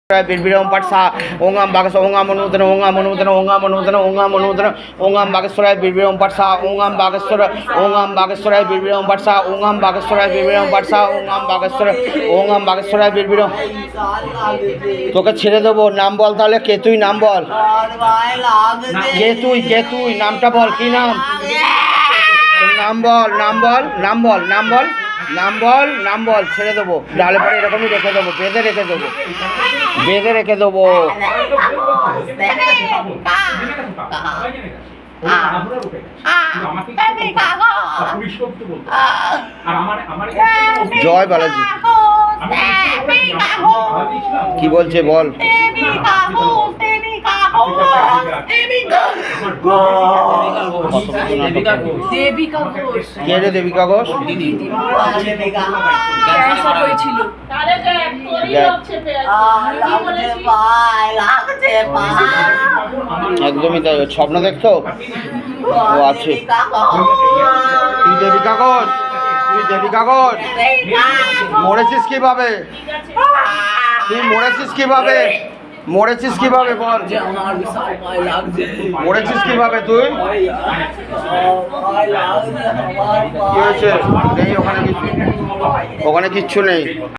बिरबिरम पटसा ओंगाम बागस ओंगाम अनुदन ओंगाम अनुदन ओंगाम अनुदन ओंगाम अनुदन ओंगाम बागेश्वराय बिरबिरम पटसा ओंगाम बागेश्वराय बिरबिरम पटसा ओंगाम बागेश्वराय बिरबिरम पटसा ओंगाम बागेश्वराय बिरबिरम তোকে ছেড়ে দেবো নাম বল তাহলে কে তুই নাম বল কে তুই নামটা বল কি নাম নাম বল ছেড়ে দেবো ডালে পরে এরকমই রেখে দেবো বেঁধে রেখে দেবো জয় বালাজি কি বলছে বল কে রে দেবিকা ঘোষ একদমই তাই স্বপ্ন দেখতো ও আছে তুই দেবিকা ঘোষ মরেছিস কিভাবে বল মরেছিস কিভাবে তুই কি হয়েছে নেই ওখানে কিচ্ছু নেই